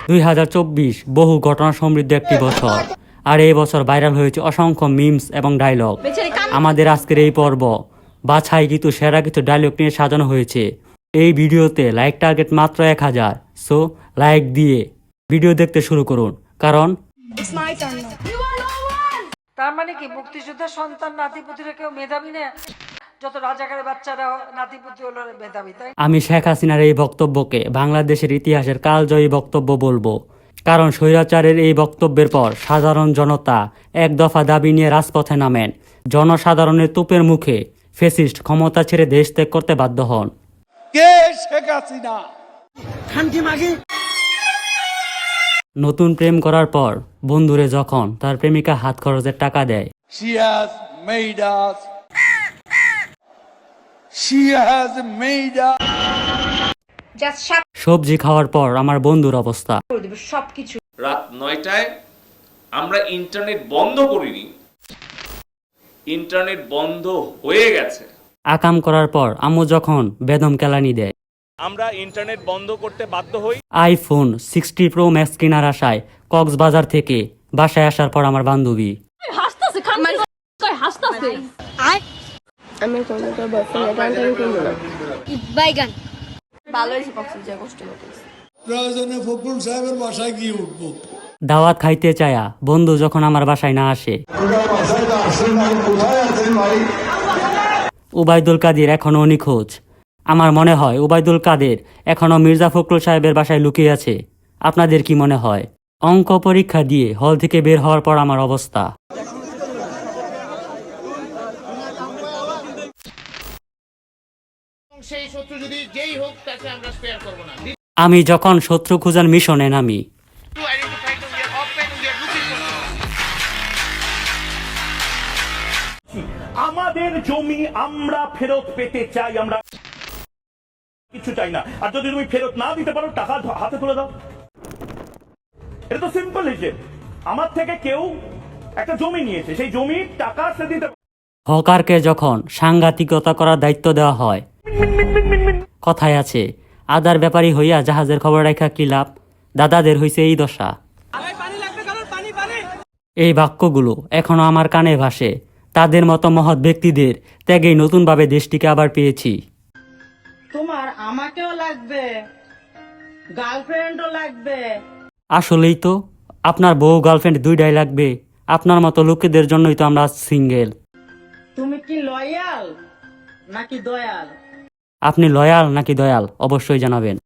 2024 বহু ঘটনা সমৃদ্ধ একটি বছর, আর এই বছর ভাইরাল হয়েছে অসংখ্য মিমস এবং ডায়লগ। আমাদের আজকের এই পর্ব বাছাই কিছু সেরা কিছু ডায়লগ নিয়ে সাজানো হয়েছে। এই ভিডিওতে লাইক টার্গেট মাত্র 1000, সো লাইক দিয়ে ভিডিও দেখতে শুরু করুন, কারণ তার মানে কি মুক্তিযোদ্ধার সন্তান নাতিপুতিরা কেউ মেধাবী না? যত রাজাকারের বাচ্চারা নাতিপুতি হলো মেধাবী, তাই? আমি শেখ হাসিনার এই বক্তব্যকে বাংলাদেশের ইতিহাসের কালজয়ী বক্তব্য বলবো, কারণ স্বৈরাচারের এই বক্তব্যের পর সাধারণ জনতা এক দফা দাবি নিয়ে রাজপথে নামেন। জনসাধারণের তোপের মুখে ফ্যাসিস্ট ক্ষমতা ছেড়ে দেশ ত্যাগ করতে বাধ্য হন। কে শেখ হাসিনা? নতুন প্রেম করার পর বন্ধুরে যখন তার প্রেমিকা হাত খরচের টাকা দেয়, She has made us. She has made us. Just সাপ সবজি খাওয়ার পর আমার বন্ধুর অবস্থা। করে দেব সবকিছু। রাত 9টায় আমরা ইন্টারনেট বন্ধ করিনি, ইন্টারনেট বন্ধ হয়ে গেছে। আকাম করার পর আম্মু যখন বেদম কেলানি দেয়, আমরা ইন্টারনেট বন্ধ করতে বাধ্য হই। আইফোন 60 প্রো ম্যাক্স কেনার আশায় কক্সবাজার থেকে বাসায় আসার পর আমার বান্ধবী হাসতাছে খান কয় হাসতাছে আমি কোনো তো বয়ফ্রেন্ড এটা করব না। বাইগান ভালো হয়েছে কক্সবাজার কষ্ট করতেছে। প্রয়োজনে ফখরুল সাহেবের বাসায় গিয়ে উঠবো। দাওয়াত খাইতে চায়া বন্ধু যখন আমার বাসায় না আসে, উবাইদুল কাদের এখনো নিখোঁজ। আমার মনে হয় উবাইদুল কাদের এখনো মির্জা ফখরুল সাহেবের বাসায় লুকিয়ে আছে। আপনাদের কি মনে হয়? অঙ্ক পরীক্ষা দিয়ে হল থেকে বের হওয়ার পর আমার অবস্থা। আমি যখন শত্রু খুঁজার মিশনে নামি, আমাদের জমি আমরা ফেরত পেতে চাই, আমরা কিছু চাই না। আর যদি তুমি ফেরত না দিতে পারো টাকা হাতে তুলে দাও। এটা তো সিম্পল হিসেব। আমার থেকে কেউ একটা জমি নিয়েছে, সেই জমির টাকা সে দিতে। হকারকে যখন সাংঘাতিকতা করার দায়িত্ব দেওয়া হয়, কথায় আছে আদার ব্যাপারী হইয়া জাহাজের খবর রাখা কি লাভ, দাদাদের হইছে এই দশা। এই বাক্যগুলো এখনো আমার কানে ভাসে। তাদের মতো মহৎ ব্যক্তিদের ত্যাগেই নতুনভাবে দেশটিকে আবার পেয়েছি। তোমার আমাকেও লাগবে, গার্লফ্রেন্ডও লাগবে। আসলেই তো, আপনার বউ গার্লফ্রেন্ড দুইটাই লাগবে। আপনার মতো লোকেদের জন্যই তো আমরা সিঙ্গেল। তুমি কি লয়াল নাকি দয়াল? আপনি লয়াল নাকি দয়াল অবশ্যই জানাবেন।